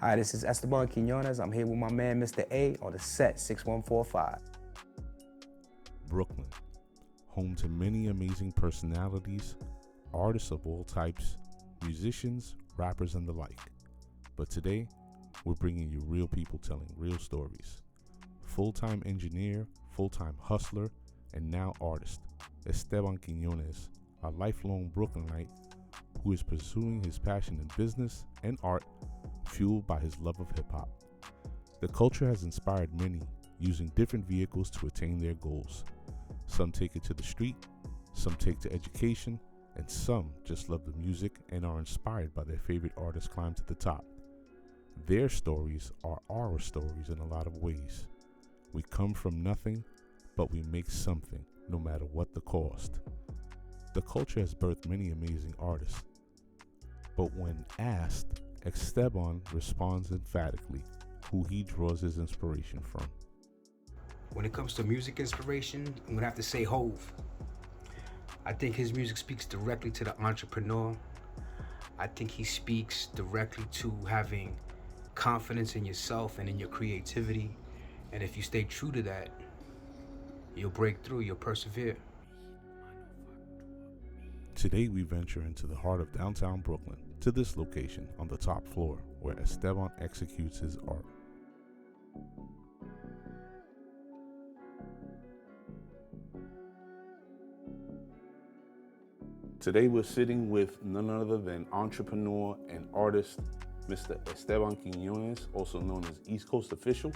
Hi, this is Esteban Quinones. I'm here with my man, Mr. A, on the set 6145. Brooklyn, home to many amazing personalities, artists of all types, musicians, rappers, and the like. But today, we're bringing you real people telling real stories. Full-time engineer, full-time hustler, and now artist, Esteban Quinones, a lifelong Brooklynite who is pursuing his passion in business and art, fueled by his love of hip-hop. The culture has inspired many, using different vehicles to attain their goals. Some take it to the street, some take to education, and some just love the music and are inspired by their favorite artists climb to the top. Their stories are our stories in a lot of ways. We come from nothing, but we make something, no matter what the cost. The culture has birthed many amazing artists, but when asked, Esteban responds emphatically who he draws his inspiration from. When it comes to music inspiration, I'm gonna have to say Hove. I think his music speaks directly to the entrepreneur. I think he speaks directly to having confidence in yourself and in your creativity. And if you stay true to that, you'll break through, you'll persevere. Today we venture into the heart of downtown Brooklyn, to this location on the top floor where Esteban executes his art. Today we're sitting with none other than entrepreneur and artist, Mr. Esteban Quinones, also known as East Coast Official.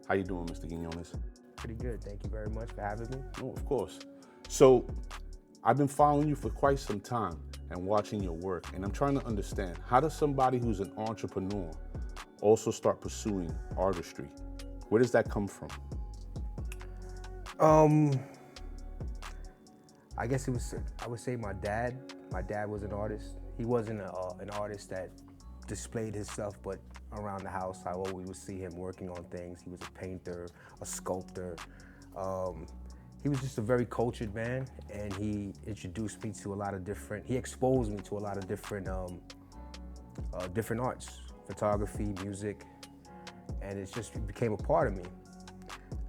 How you doing, Mr. Quinones? Pretty good. Thank you very much for having me. Oh, of course. So, I've been following you for quite some time and watching your work, and I'm trying to understand, how does somebody who's an entrepreneur also start pursuing artistry? Where does that come from? I guess I would say my dad. My dad was an artist. He wasn't an artist that displayed his stuff, but around the house, I always would see him working on things. He was a painter, a sculptor. He was just a very cultured man, and he introduced me to a lot of he exposed me to a lot of different arts, photography, music, and it became a part of me.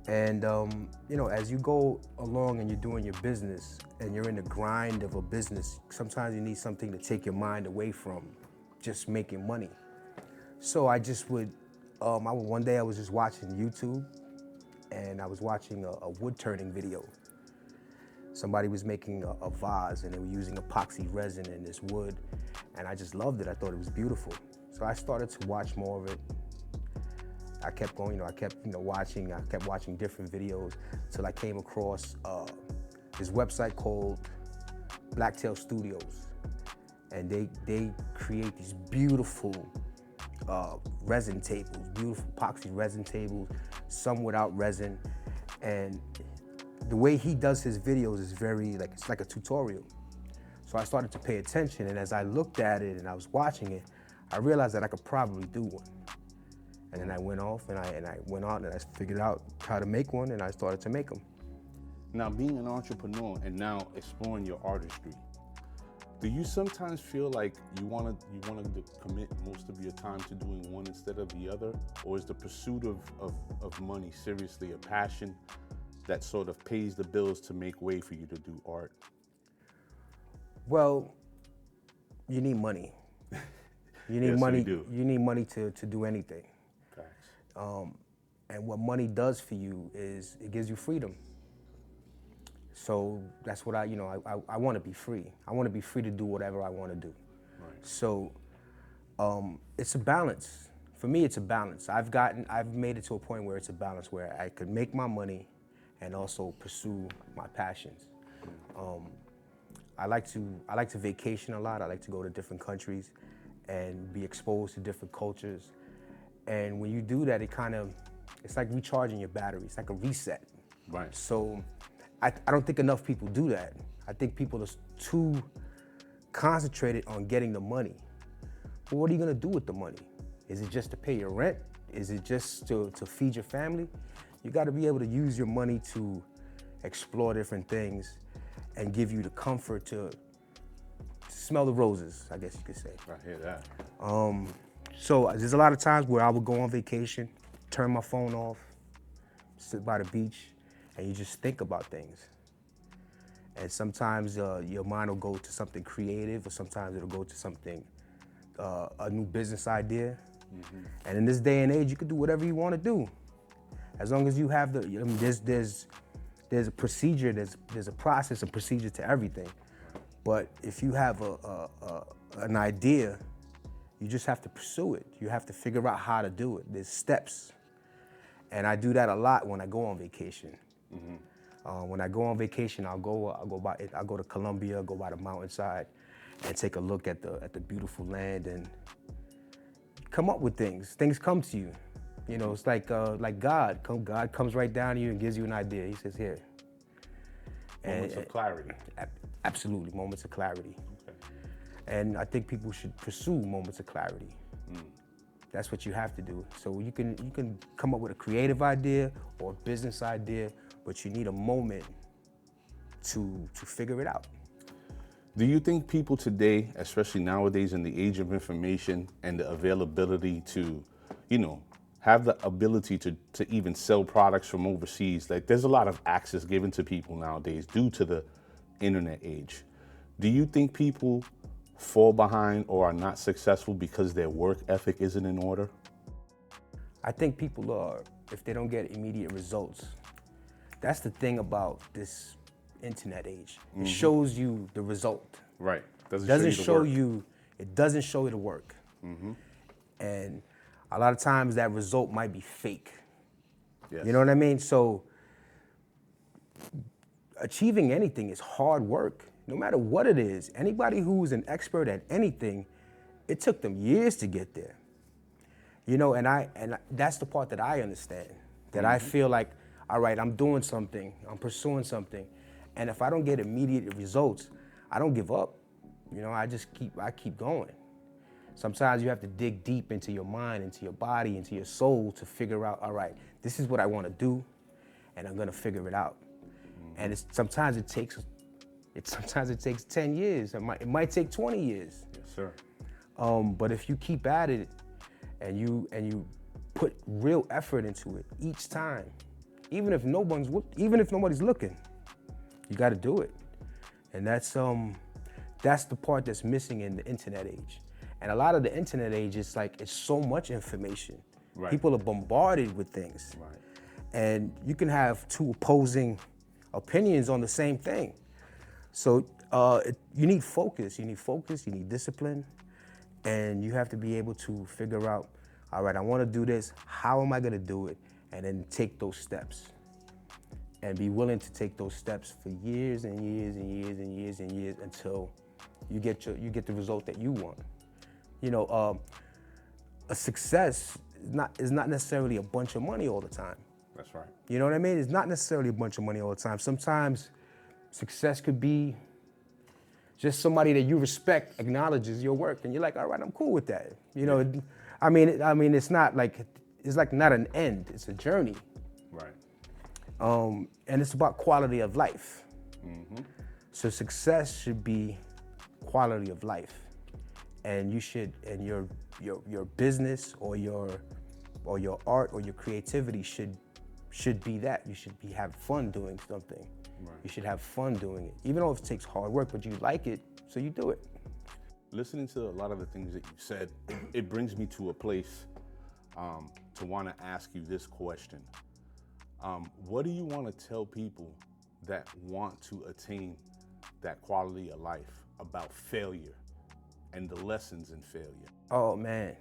And as you go along and you're doing your business and you're in the grind of a business, sometimes you need something to take your mind away from just making money. So I just would, one day I was just watching YouTube, and I was watching a wood turning video. Somebody was making a vase, and they were using epoxy resin in this wood, and I just loved it. I thought it was beautiful. So I started to watch more of it. I kept going, I kept watching different videos till I came across this website called Blacktail Studios. And they create these beautiful resin tables, beautiful epoxy resin tables, some without resin. And the way he does his videos is it's like a tutorial. So I started to pay attention, and as I looked at it and I was watching it, I realized that I could probably do one. And then I went off and I went out and I figured out how to make one, and I started to make them. Now, being an entrepreneur and now exploring your artistry, do you sometimes feel like you want to commit most of your time to doing one instead of the other? Or is the pursuit of money seriously a passion that sort of pays the bills to make way for you to do art? Well, you need money. You need Yes, money. we do. You need money to do anything. Facts. And what money does for you is it gives you freedom. So that's what I want to be free. I want to be free to do whatever I want to do. Right. So it's a balance. For me, it's a balance. I've made it to a point where it's a balance where I could make my money and also pursue my passions. I like to vacation a lot. I like to go to different countries and be exposed to different cultures. And when you do that, it's like recharging your battery. It's like a reset. Right. So I don't think enough people do that. I think people are too concentrated on getting the money. But what are you gonna do with the money? Is it just to pay your rent? Is it just to feed your family? You gotta be able to use your money to explore different things and give you the comfort to smell the roses, I guess you could say. I hear that. So there's a lot of times where I would go on vacation, turn my phone off, sit by the beach, and you just think about things. And sometimes your mind will go to something creative, or sometimes it'll go to something, a new business idea. And in this day and age, you can do whatever you want to do, as long as you have the. I mean, there's a procedure, there's a process and procedure to everything. But if you have an idea, you just have to pursue it. You have to figure out how to do it. There's steps, and I do that a lot when I go on vacation. When I go on vacation, I'll go to Colombia, go by the mountainside, and take a look at the beautiful land and come up with things. Things come to you. You know, it's like God. God comes right down to you and gives you an idea. He says, "Here." Moments of clarity. Absolutely, moments of clarity. Okay. And I think people should pursue moments of clarity. That's what you have to do. So you can come up with a creative idea or a business idea, but you need a moment to figure it out. Do you think people today, especially nowadays in the age of information and the availability to, have the ability to even sell products from overseas, like there's a lot of access given to people nowadays due to the internet age. Do you think people fall behind or are not successful because their work ethic isn't in order? I think people are, if they don't get immediate results. That's the thing about this internet age. It shows you the result. Right. It doesn't show you the work. And a lot of times that result might be fake. Yes. You know what I mean? So achieving anything is hard work, no matter what it is. Anybody who's an expert at anything, it took them years to get there. And that's the part that I understand, that I feel like, all right, I'm doing something, I'm pursuing something, and if I don't get immediate results, I don't give up. I keep going. Sometimes you have to dig deep into your mind, into your body, into your soul to figure out, all right, this is what I want to do, and I'm gonna figure it out. And sometimes it takes 10 years. It might take 20 years. Yes, sir. But if you keep at it and you put real effort into it each time, even if nobody's looking, you got to do it. And that's the part that's missing in the internet age. And a lot of the internet age is it's so much information. Right. People are bombarded with things. Right. And you can have two opposing opinions on the same thing. So you need focus, you need discipline, and you have to be able to figure out, all right, I want to do this, how am I going to do it? And then take those steps. And be willing to take those steps for years and years and years and years and years until you get the result that you want. A success is not necessarily a bunch of money all the time. That's right. You know what I mean? It's not necessarily a bunch of money all the time. Sometimes success could be just somebody that you respect acknowledges your work, and you're like, all right, I'm cool with that. It's not not an end. It's a journey. Right. And it's about quality of life. So success should be quality of life, and your business or your art or your creativity should be that. You should have fun doing something. Right. You should have fun doing it, even though it takes hard work, but you like it, so you do it. Listening to a lot of the things that you said, it brings me to a place to want to ask you this question. What do you want to tell people that want to attain that quality of life about failure and the lessons in failure? Oh man,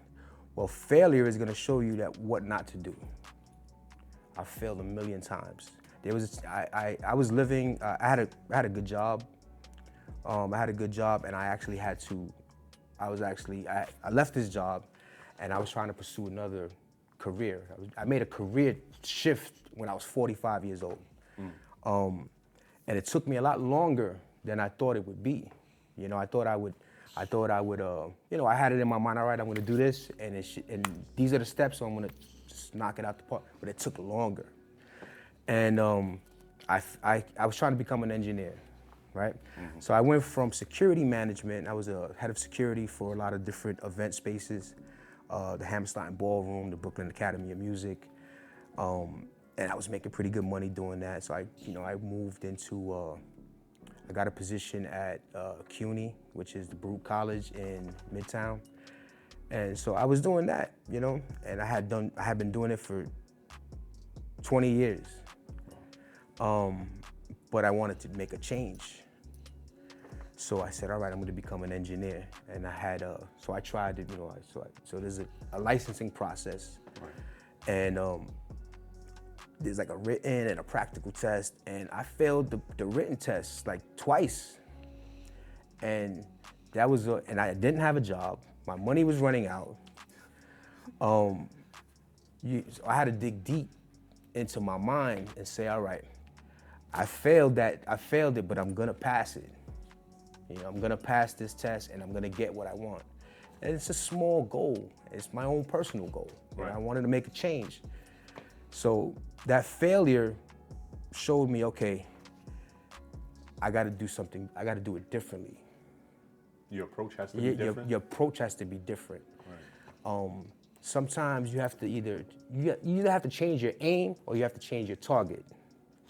well, failure is going to show you what not to do. I failed a million times. I was living. I had a good job. I had a good job, and I actually had to. I left this job, and I was trying to pursue another career. I made a career shift when I was 45 years old, and it took me a lot longer than I thought it would be. I thought I would. I had it in my mind. All right, I'm going to do this, and these are the steps. So I'm going to just knock it out the park. But it took longer. And I was trying to become an engineer, right? So I went from security management. I was a head of security for a lot of different event spaces. the Hammerstein Ballroom, the Brooklyn Academy of Music. And I was making pretty good money doing that. So I moved into, I got a position at CUNY, which is the Baruch College in Midtown. And so I was doing that, and I had been doing it for 20 years. But I wanted to make a change. So I said, all right, I'm going to become an engineer. And so I tried it, so there's a licensing process. Right. And there's like a written and a practical test. And I failed the written test like twice. And and I didn't have a job. My money was running out. So I had to dig deep into my mind and say, all right, I failed it, but I'm gonna pass it. I'm gonna pass this test and I'm gonna get what I want. And it's a small goal. It's my own personal goal. Right. I wanted to make a change. So that failure showed me, okay, I gotta do something, I gotta do it differently. Your approach has to be different? Your approach has to be different. Right. Sometimes you have to you either have to change your aim or you have to change your target.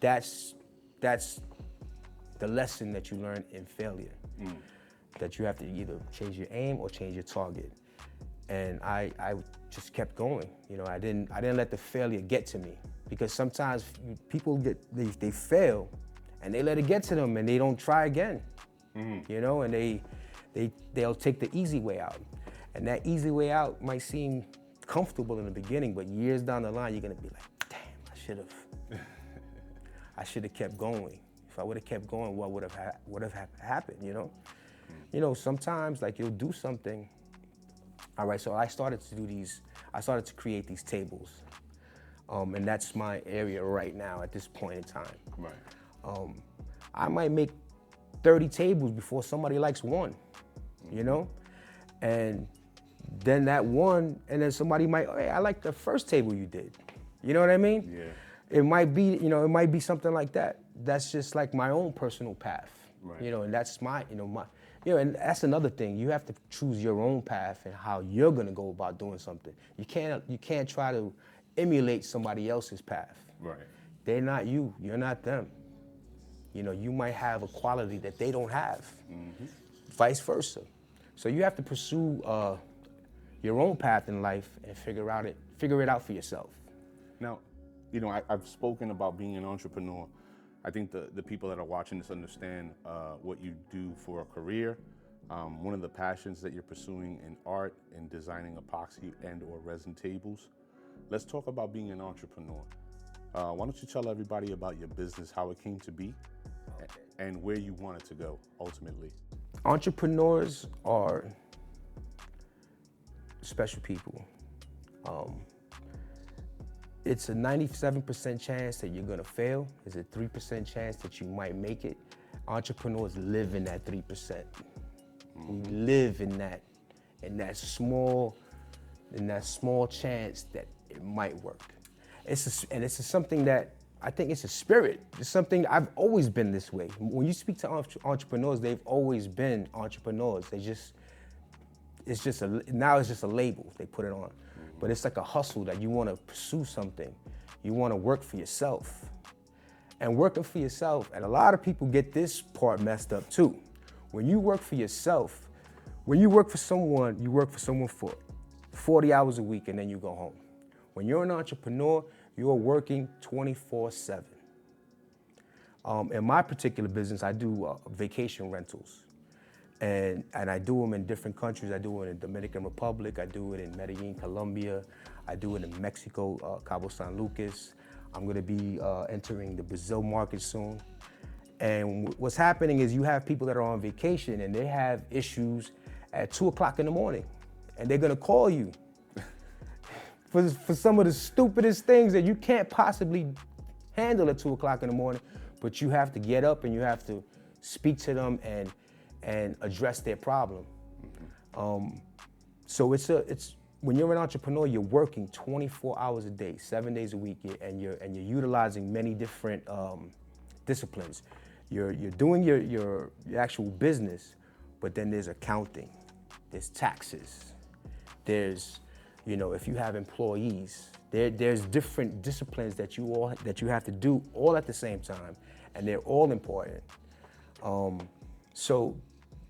That's the lesson that you learn in failure. That you have to either change your aim or change your target. And I just kept going. I didn't let the failure get to me, because sometimes people they fail and they let it get to them and they don't try again. And they'll take the easy way out. And that easy way out might seem comfortable in the beginning, but years down the line, you're gonna be like, damn, I should have kept going. If I would have kept going, what would have happened, sometimes like you'll do something. All right, so I started to create these tables. And that's my area right now at this point in time. Right. I might make 30 tables before somebody likes one, and then that one, and then somebody might, hey, I like the first table you did. You know what I mean? Yeah. It might be something like that. That's just like my own personal path. Right. And that's and that's another thing. You have to choose your own path and how you're gonna go about doing something. You can't try to emulate somebody else's path. Right. They're not you, you're not them. You might have a quality that they don't have, vice versa. So you have to pursue your own path in life and figure it out for yourself. Now, I've spoken about being an entrepreneur. I think the people that are watching this understand what you do for a career. One of the passions that you're pursuing in art and designing epoxy and or resin tables. Let's talk about being an entrepreneur. Why don't you tell everybody about your business, how it came to be, and where you want it to go ultimately? Entrepreneurs are special people. It's a 97% chance that you're gonna fail. There's a 3% chance that you might make it. Entrepreneurs live in that 3%. We live in that small chance that it might work. It's something that I think it's a spirit. It's something I've always been this way. When you speak to entrepreneurs, they've always been entrepreneurs. Now it's just a label they put it on. But it's like a hustle that you want to pursue something. You want to work for yourself. And working for yourself, and a lot of people get this part messed up too. When you work for yourself, when you work for someone, you work for someone for 40 hours a week and then you go home. When you're an entrepreneur, you're working 24/7. In my particular business, I do vacation rentals. And I do them in different countries. I do it in Dominican Republic. I do it in Medellin, Colombia. I do it in Mexico, Cabo San Lucas. I'm going to be entering the Brazil market soon. And what's happening is you have people that are on vacation and they have issues at 2 o'clock in the morning. And they're going to call you for some of the stupidest things that you can't possibly handle at 2 o'clock in the morning. But you have to get up and you have to speak to them and address their problem. So it's when you're an entrepreneur, you're working 24 hours a day, 7 days a week, and you're utilizing many different disciplines. You're doing your actual business, but then there's accounting, there's taxes, there's You know, if you have employees, there's different disciplines that you have to do all at the same time, and they're all important. So,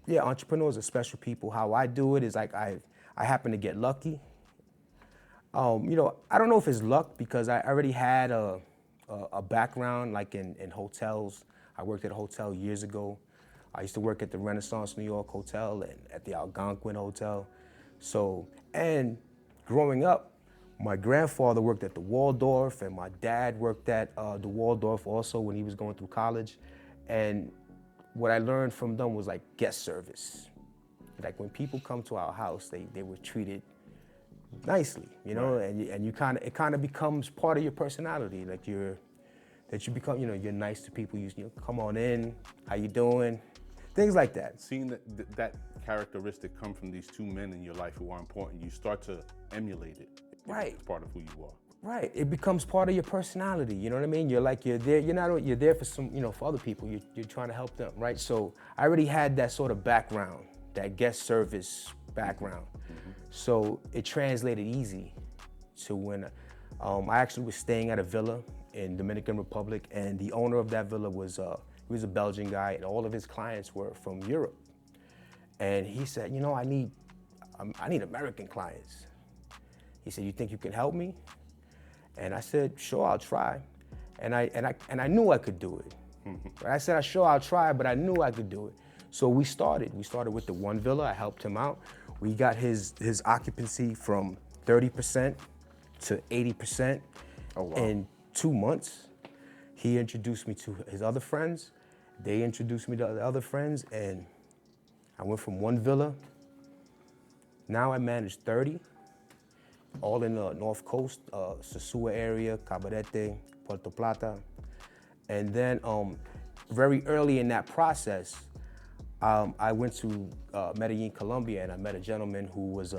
yeah, entrepreneurs are special people. How I do it is like I happen to get lucky. You know, I don't know if it's luck because I already had a background like in hotels. I worked at a hotel years ago. I used to work at the Renaissance New York Hotel and at the Algonquin Hotel. So, and growing up, my grandfather worked at the Waldorf and my dad worked at the Waldorf also when he was going through college. And what I learned from them was like guest service. Like when people come to our house, they were treated nicely, you know, right. and it kind of becomes part of your personality. Like you become, you know, you're nice to people. You come on in, how you doing? Things like that. Seeing that characteristic come from these two men in your life who are important, you start to emulate it. Right. It's part of who you are. Right. It becomes part of your personality. You know what I mean? You're there. You're there for some, you know, for other people. You're trying to help them, right? So I already had that sort of background, that guest service background. Mm-hmm. So it translated easy to when I actually was staying at a villa in Dominican Republic, and the owner of that villa was he was a Belgian guy, and all of his clients were from Europe. And he said, you know, I need American clients. He said, you think you can help me? And I said, sure, I'll try. And I knew I could do it. Mm-hmm. I said, sure, I'll try, but I knew I could do it. So we started with the one villa. I helped him out. We got his occupancy from 30% to 80% in 2 months. He introduced me to his other friends. They introduced me to the other friends, and I went from one villa. Now I manage 30, all in the North Coast, Sosua area, Cabarete, Puerto Plata. And then very early in that process, I went to Medellin, Colombia, and I met a gentleman who was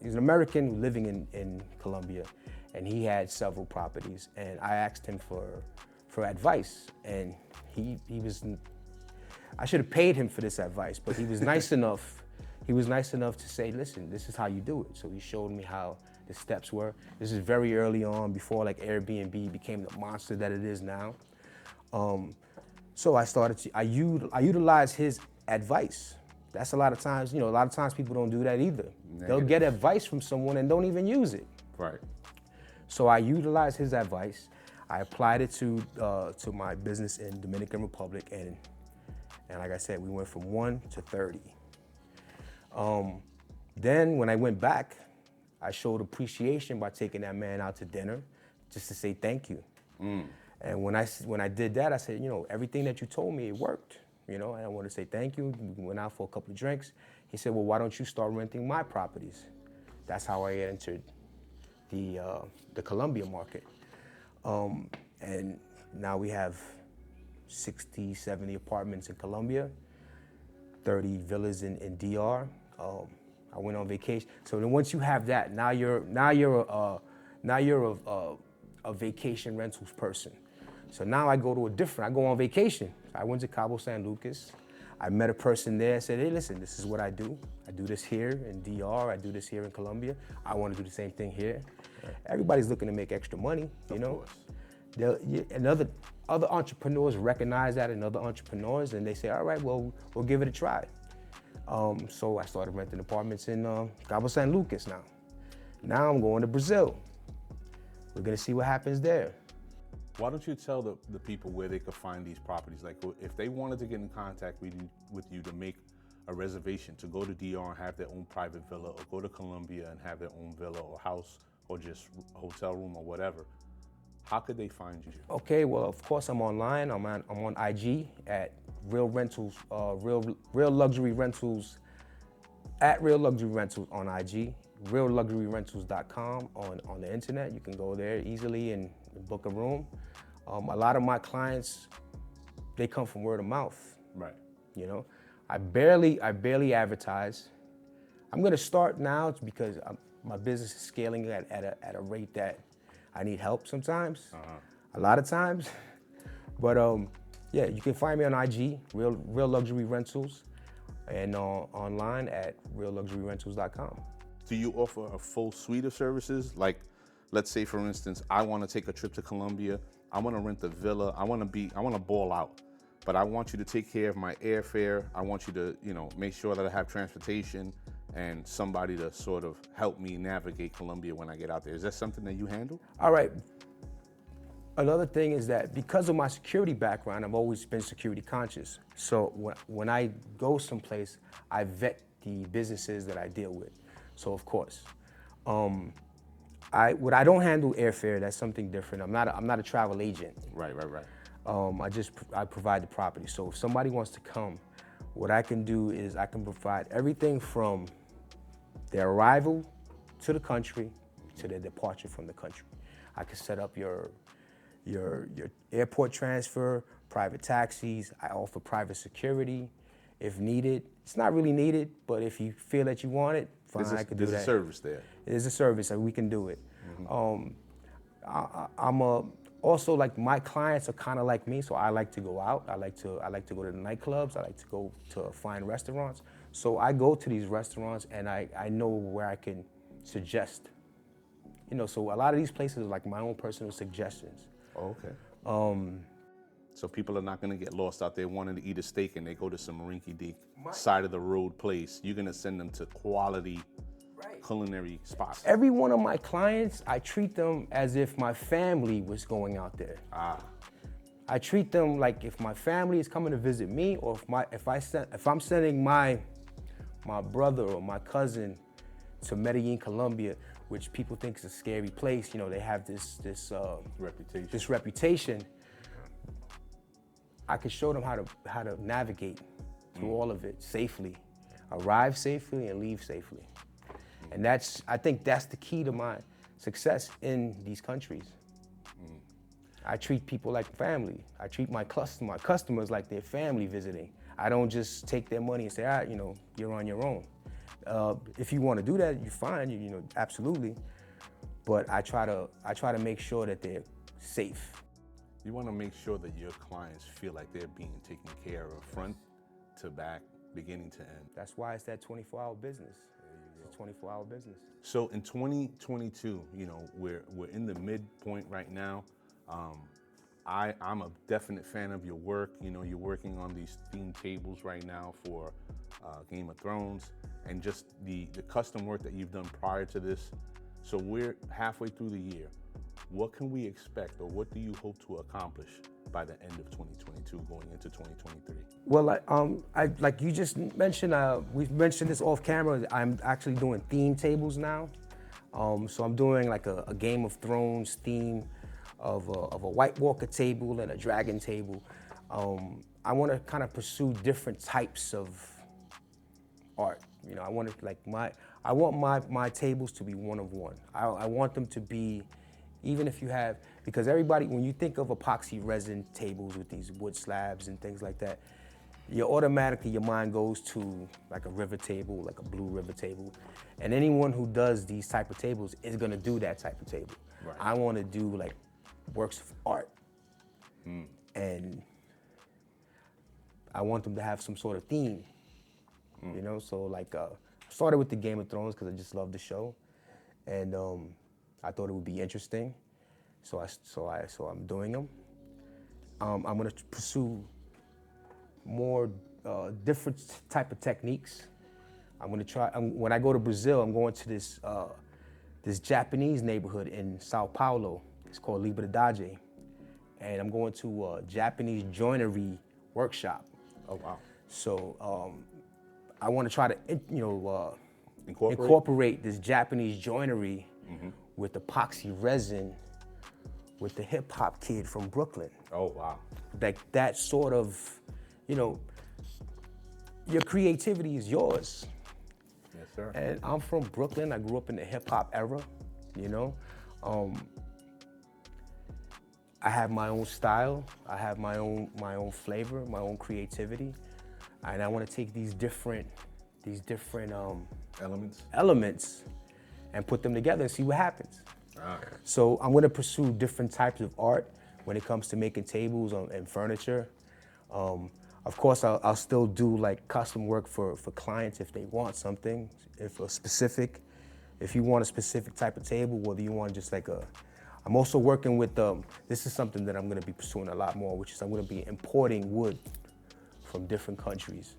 he's an American living in Colombia, and he had several properties. And I asked him for advice, and he was, I should have paid him for this advice, but he was nice enough. He was nice enough to say, listen, this is how you do it. So he showed me how the steps were. This is very early on, before like Airbnb became the monster that it is now. So I utilize his advice. That's a lot of times, you know, a lot of times people don't do that either. Negative. They'll get advice from someone and don't even use it. Right. So I utilized his advice. I applied it to my business in Dominican Republic, and like I said, we went from 1 to 30. Then when I went back, I showed appreciation by taking that man out to dinner, just to say thank you. Mm. And when I did that, I said, you know, everything that you told me, it worked. You know, and I want to say thank you. We went out for a couple of drinks. He said, well, why don't you start renting my properties? That's how I entered the Colombia market. And now we have 60, 70 apartments in Colombia, 30 villas in DR. I went on vacation. So then once you have that, now you're a vacation rentals person. So now I go on vacation. I went to Cabo San Lucas. I met a person there. I said, hey, listen, this is what I do. I do this here in DR. I do this here in Colombia. I want to do the same thing here. Right. Everybody's looking to make extra money, you know. And other entrepreneurs recognize that, and other entrepreneurs, and they say, all right, well, we'll give it a try. So I started renting apartments in Cabo San Lucas now. Now I'm going to Brazil. We're gonna see what happens there. Why don't you tell the people where they could find these properties? Like if they wanted to get in contact with you to make a reservation, to go to DR and have their own private villa, or go to Colombia and have their own villa or house, or just a hotel room or whatever, how could they find you? Okay, well, of course I'm online. I'm on IG at Real Rentals, Real Luxury Rentals, at Real Luxury Rentals on IG, realluxuryrentals.com on the internet. You can go there easily and book a room. A lot of my clients, they come from word of mouth. Right. You know, I barely advertise. I'm gonna start now because my business is scaling at a rate that I need help sometimes, a lot of times. But yeah, you can find me on IG, Real Luxury Rentals, and online at realluxuryrentals.com. Do you offer a full suite of services? Like, let's say for instance, I want to take a trip to Colombia. I want to rent a villa. I want to ball out, but I want you to take care of my airfare. I want you to, make sure that I have transportation and somebody to sort of help me navigate Colombia when I get out there. Is that something that you handle? All right. Another thing is that because of my security background, I've always been security conscious. So when I go someplace, I vet the businesses that I deal with. So of course, I don't handle airfare. That's something different. I'm not a travel agent. Right. I provide the property. So if somebody wants to come, what I can do is I can provide everything from their arrival to the country to their departure from the country. I can set up your airport transfer, private taxis. I offer private security if needed. It's not really needed, but if you feel that you want it, fine, I can do that. There's a service there. There's a service, and we can do it. Also, like, my clients are kind of like me, so I like to go out. I like to go to the nightclubs. I like to go to fine restaurants. So I go to these restaurants, and I know where I can suggest. So a lot of these places are like my own personal suggestions. Oh, okay. So people are not going to get lost out there wanting to eat a steak and they go to some rinky-dink side of the road place. You're going to send them to quality culinary spots. Every one of my clients, I treat them as if my family was going out there. I treat them like if my family is coming to visit me, or if I'm sending my brother or my cousin to Medellin, Colombia, which people think is a scary place. They have this reputation. I can show them how to navigate through all of it safely, arrive safely and leave safely. And I think that's the key to my success in these countries. I treat people like family. I treat my customers like their family visiting. I don't just take their money and say, you're on your own. If you want to do that, you're fine, absolutely. But I try to make sure that they're safe. You want to make sure that your clients feel like they're being taken care of front to back, beginning to end. That's why it's that 24-hour business. It's a 24-hour business. So in 2022, we're in the midpoint right now. I'm a definite fan of your work. You're working on these themed tables right now for Game of Thrones, and just the custom work that you've done prior to this. So we're halfway through the year. What can we expect, or what do you hope to accomplish by the end of 2022 going into 2023? Well, like you just mentioned, we've mentioned this off camera. I'm actually doing theme tables now. So I'm doing like a Game of Thrones theme of a White Walker table and a dragon table. I want to kind of pursue different types of art. I want my tables to be one of one. I want them to be, even if you have, because everybody, when you think of epoxy resin tables with these wood slabs and things like that, your mind goes to like a river table, like a blue river table. And anyone who does these type of tables is gonna do that type of table. Right. I wanna do like works of art. And I want them to have some sort of theme. So like, I started with the Game of Thrones because I just love the show. And I thought it would be interesting. So I'm doing them. I'm gonna pursue more different type of techniques. I'm gonna try, when I go to Brazil, I'm going to this Japanese neighborhood in Sao Paulo. It's called Liberdade. And I'm going to a Japanese joinery workshop. Oh, wow. So I wanna try to, incorporate this Japanese joinery with epoxy resin with the hip hop kid from Brooklyn. Oh, wow. Like that sort of, your creativity is yours. Yes, sir. And I'm from Brooklyn. I grew up in the hip hop era, I have my own style. I have my own flavor, my own creativity. And I want to take these different elements and put them together and see what happens. So I'm gonna pursue different types of art when it comes to making tables and furniture. Of course, I'll still do like custom work for clients if they want something, if a specific. if you want a specific type of table, whether you want just like I'm also working with, this is something that I'm gonna be pursuing a lot more, which is I'm gonna be importing wood from different countries.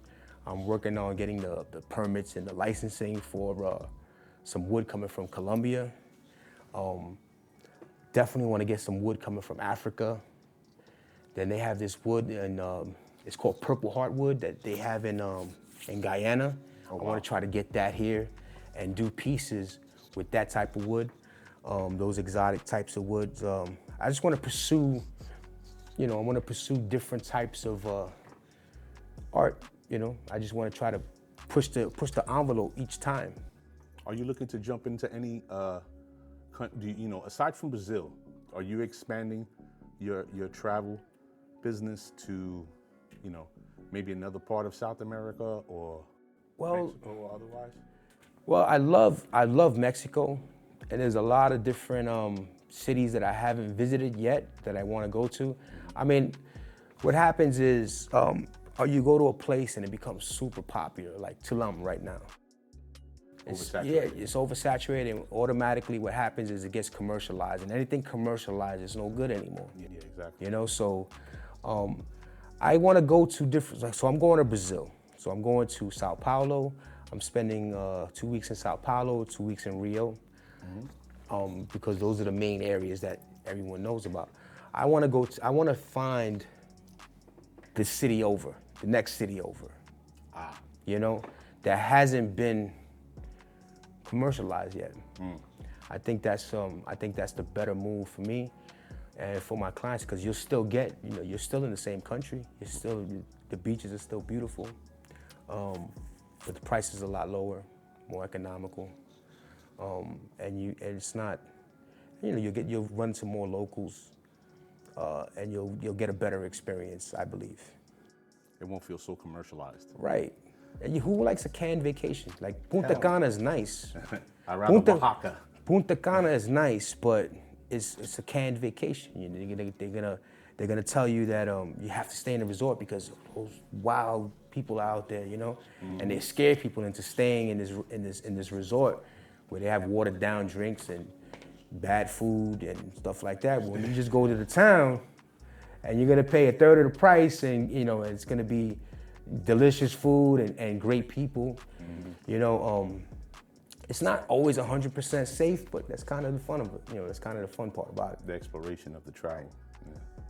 I'm working on getting the permits and the licensing for some wood coming from Colombia. Definitely wanna get some wood coming from Africa. Then they have this wood, and it's called Purple Heartwood that they have in Guyana. Oh, wow. I wanna try to get that here and do pieces with that type of wood, those exotic types of woods. I just wanna pursue, I wanna pursue different types of art, I just wanna try to push the envelope each time. Are you looking to jump into any, aside from Brazil, are you expanding your travel business to, maybe another part of South America or Mexico or otherwise? Well, I love Mexico, and there's a lot of different cities that I haven't visited yet that I want to go to. I mean, what happens is you go to a place and it becomes super popular, like Tulum right now. Oversaturated. It's oversaturated, and automatically what happens is it gets commercialized, and anything commercialized is no good anymore. Yeah, exactly. So I want to go to different, so I'm going to Brazil. So I'm going to Sao Paulo. I'm spending 2 weeks in Sao Paulo, 2 weeks in Rio, because those are the main areas that everyone knows about. I want to find the city over, the next city over, that hasn't been commercialized yet. I think that's the better move for me and for my clients, because you'll still get, you're still in the same country. The beaches are still beautiful, but the price is a lot lower, more economical, and it's not, you'll run to more locals, and you'll get a better experience, I believe. It won't feel so commercialized. Right. And who likes a canned vacation? Like Punta Cana is nice. I'd rather Oaxaca. Punta Cana is nice, but it's a canned vacation. They're gonna tell you that you have to stay in the resort because those wild people are out there, and they scare people into staying in this resort where they have watered down drinks and bad food and stuff like that. When you just go to the town and you're gonna pay a third of the price, and it's gonna be delicious food and great people. It's not always 100% safe, but that's kind of the fun of it. That's kind of the fun part about it. The exploration of the travel. Yeah.